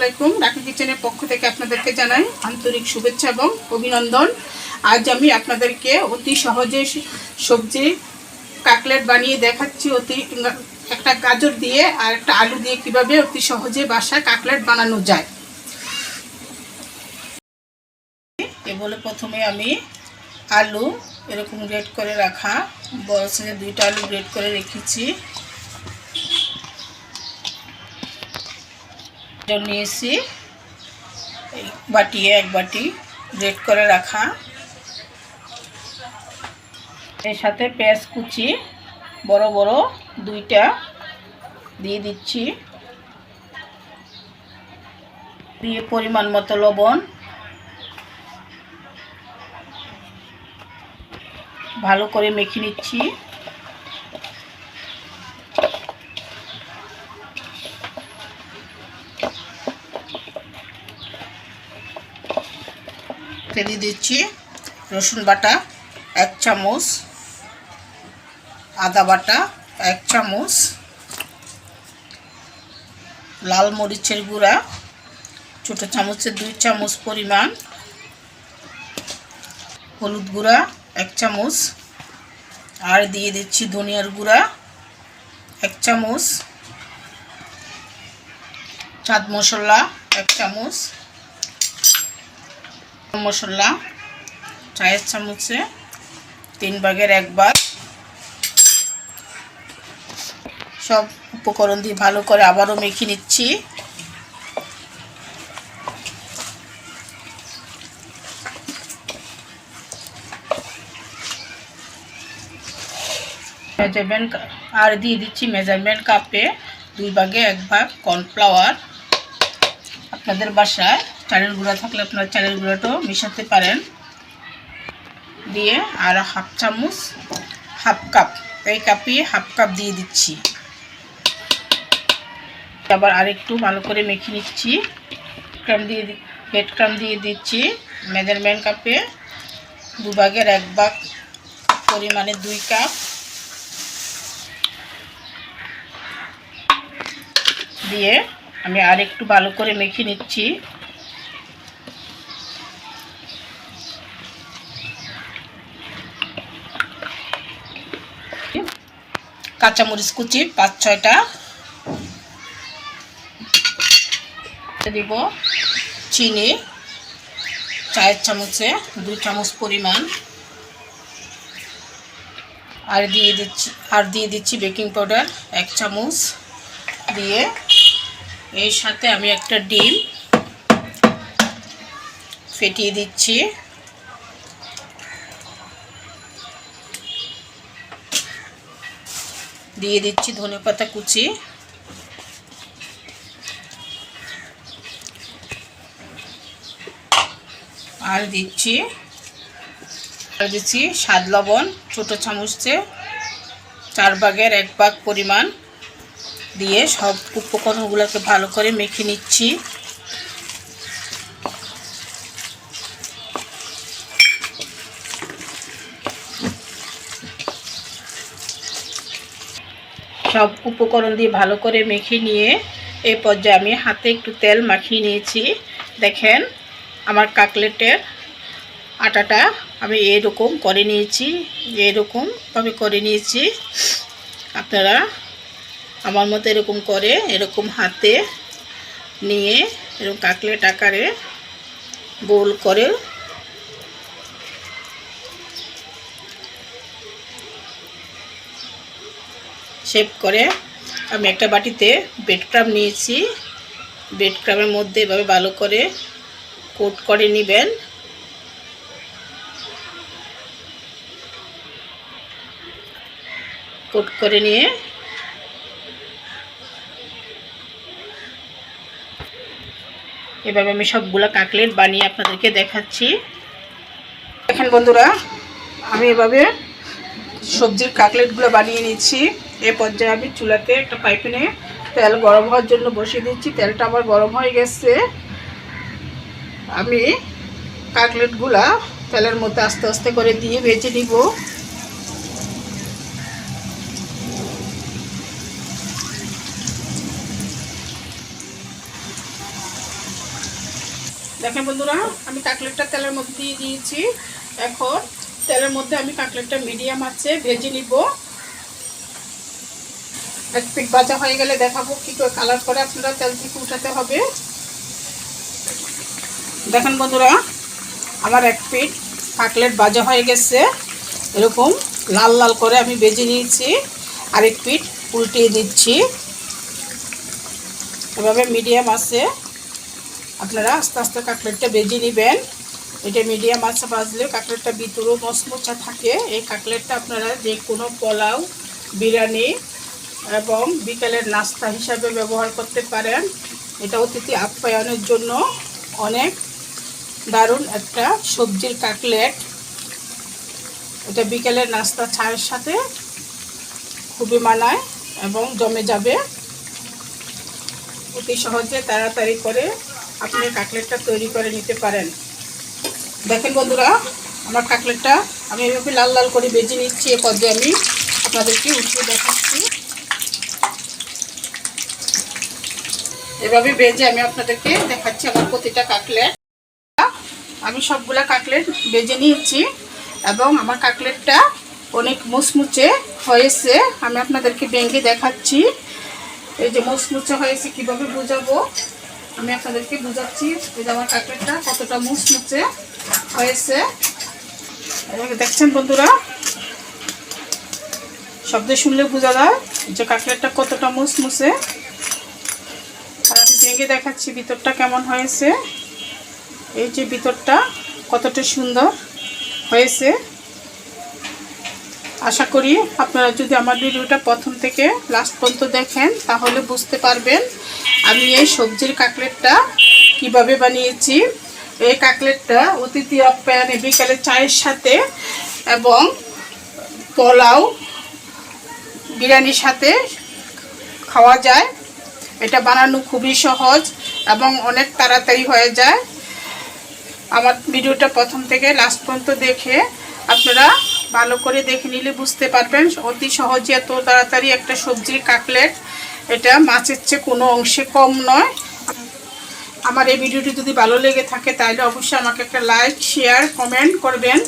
আলাইকুম। রাখি কিচেনের পক্ষ থেকে আপনাদেরকে জানাই আন্তরিক শুভেচ্ছা এবং অভিনন্দন। আজ আমি আপনাদেরকে অতি সহজে সবজি কাটলেট বানিয়ে দেখাচ্ছি। একটা গাজর দিয়ে আর একটা আলু দিয়ে কিভাবে অতি সহজে বাসায় কাটলেট বানানো যায়। এবারে প্রথমে আমি আলু এরকম গ্রেট করে রাখা বড় সাইজের 2টা আলু গ্রেট করে রেখেছি। নিয়েছি এই বাটিয়ে 1 বাটি গ্রেট করে রাখা। এর সাথে পেঁয়াজ কুচি বড় বড় 2টা দিয়ে দিচ্ছি, দিয়ে পরিমাণ মতো লবণ, ভালো করে মেখে নিচ্ছি। দিয়ে দিচ্ছি রসুন বাটা 1 চামচ, আদা বাটা 1 চামচ, লাল মরিচের গুঁড়া ছোট চামচের 2 চামচ পরিমাণ, হলুদ গুঁড়া 1 চামচ, আর দিয়ে দিচ্ছি ধনিয়ার গুঁড়া 1 চামচ, চাট মশলা 1 চামচ, মশলা 4 চামচে 3 ভাগের 1 ভাগ। সব উপকরণ দিয়ে ভালো করে আবারও মেখে নিচ্ছি। আর দিয়ে দিচ্ছি মেজারমেন্ট কাপে 2 ভাগে 1 ভাগ কর্নফ্লাওয়ার। আপনাদের বাসায় চালের গুঁড়া থাকলে আপনারা চালের গুঁড়াটাও মেশাতে পারেন। দিয়ে আর হাফ চামচ, হাফ কাপ, এই কাপে হাফ কাপ দিয়ে দিচ্ছি। আবার আরেকটু ভালো করে মেখে নিচ্ছি। ব্রেড ক্রাম্ব দিয়ে দিচ্ছি মেজারমেন্ট কাপে 2 ভাগের 1 ভাগ পরিমাণে 2 কাপ। দিয়ে আমি আরেকটু ভালো করে মেখে নিচ্ছি। কাঁচামরিচ কুচি 5-6টা দিব, চিনি 4 চামচে 2 চামচ পরিমাণ, আর দিয়ে দিচ্ছি বেকিং পাউডার 1 চামচ। দিয়ে এর সাথে আমি একটা ডিম ফেটিয়ে দিচ্ছি। দিয়ে দিচ্ছি ধনেপাতা কুচি, আর দিচ্ছি স্বাদ লবণ ছোট চামচে 4 ভাগের 1 ভাগ পরিমাণ। দিয়ে সব উপকরণগুলোকে ভালো করে মেখে নিচ্ছি। সব উপকরণ দিয়ে ভালো করে মেখে নিয়ে এই পর্যায়ে আমি হাতে একটু তেল মাখিয়ে নিয়েছি। দেখেন আমার কাটলেটের আটাটা আমি এরকম করে নিয়েছি, এরকমভাবে করে নিয়েছি। আপনারা আমার মতো এরকম করে এরকম হাতে নিয়ে এরকম কাটলেট আকারে গোল করে শেপ করে আমি একটা বাটিতে ব্রেড ক্রাম্ব নিয়েছি। ব্রেড ক্রাম্বের মধ্যে এভাবে ভালো করে কোট করে নেবেন। কোট করে নিয়ে এভাবে আমি সবগুলো কাটলেট বানিয়ে আপনাদেরকে দেখাচ্ছি। দেখেন বন্ধুরা, আমি এভাবে সবজির কাটলেটগুলো বানিয়ে নিচ্ছি। এই পর্যায়ে আমি চুলাতে একটা পাইপ্যানে তেল গরম হওয়ার জন্য বসিয়ে দিচ্ছি। তেলটা আমার গরম হয়ে গেছে। আমি কাটলেটগুলা তেলের মধ্যে আস্তে আস্তে করে দিয়ে ভেজে নিব। দেখেন বন্ধুরা, আমি কাটলেটটা তেলের মধ্যে দিয়ে দিয়েছি। এখন তেলের মধ্যে আমি কাটলেটটা মিডিয়াম আছে ভেজে নিব। এক পিঠ ভাজা হয়ে গেলে দেখাবো কি করে কালার করে আপনারা তেল থেকে উঠাতে হবে। দেখেন বন্ধুরা, আমার এক পিঠ কাটলেট ভাজা হয়ে গেছে। এরকম লাল লাল করে আমি ভেজে নিয়েছি। আরেক পিঠ উল্টিয়ে দিচ্ছি। এভাবে মিডিয়াম আছে আপনারা আস্তে আস্তে কাটলেটটা ভেজে নেবেন। এটা মিডিয়াম আছে ভাজলে কাটলেটটা ভিতরেও মচমচা থাকে। এই কাটলেটটা আপনারা যে কোনো পোলাও, বিরিয়ানি এবং বিকেলের নাস্তা হিসাবে ব্যবহার করতে পারেন। এটা অতিথি আপ্যায়নের জন্য অনেক দারুণ একটা সবজির কাটলেট। এটা বিকেলের নাস্তা চায়ের সাথে খুবই মানায় এবং জমে যাবে। অতি সহজে তাড়াতাড়ি করে আপনি কাটলেটটা তৈরি করে নিতে পারেন। দেখেন বন্ধুরা, আমার কাটলেটটা আমি এভাবে লাল লাল করে ভেজে নিচ্ছি। এ পর্যায়ে আমি আপনাদেরকে উঠিয়ে দেখাচ্ছি। এভাবে ভেজে আমি আপনাদেরকে দেখাচ্ছি আমার প্রতিটা কাটলেট। আমি সবগুলা কাটলেট ভেজে নিয়েছি এবং আমার কাটলেটটা অনেক মুচমুচে হয়েছে। আমি আপনাদেরকে ভেঙে দেখাচ্ছি। এই যে মুচমুচে হয়েছে কিভাবে বোঝাবো, আমি আপনাদেরকে বোঝাচ্ছি। এই যে আমার কাটলেটটা কতটা মুচমুচে হয়েছে দেখছেন বন্ধুরা। শব্দ শুনলে বোঝা যায় যে কাটলেটটা কতটা মুচমুচে। আর আমি ভেঙে দেখাচ্ছি ভিতরটা কেমন হয়েছে। এই যে ভিতরটা কতটা সুন্দর হয়েছে। আশা করি আপনারা যদি আমার ভিডিওটা প্রথম থেকে লাস্ট পর্যন্ত দেখেন তাহলে বুঝতে পারবেন আমি এই সবজির কাটলেটটা কিভাবে বানিয়েছি। এই কাটলেটটা অতিথি আপ্যায়নে বিকালে চায়ের সাথে এবং পোলাও, বিরিয়ানির সাথে খাওয়া যায়। এটা বানানো খুবই সহজ এবং অনেক তাড়াতাড়ি হয়ে যায়। আমার ভিডিওটা প্রথম থেকে লাস্ট পর্যন্ত দেখে আপনারা ভালো করে দেখে নিলে বুঝতে পারবেন অতি সহজে এত তাড়াতাড়ি একটা সবজির কাটলেট। এটা মাছের চেয়ে কোনো অংশে কম নয়। আমার এই ভিডিওটি যদি ভালো লেগে থাকে তাহলে অবশ্যই আমাকে একটা লাইক, শেয়ার, কমেন্ট করবেন।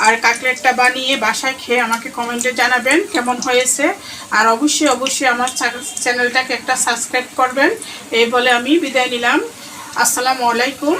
আর কাটলেটটা বানিয়ে বাসায় খেয়ে আমাকে কমেন্টে জানাবেন কেমন হয়েছে। আর অবশ্যই আমার চ্যানেলটাকে একটা সাবস্ক্রাইব করবেন। এই বলে আমি বিদায় নিলাম। আসসালামু আলাইকুম।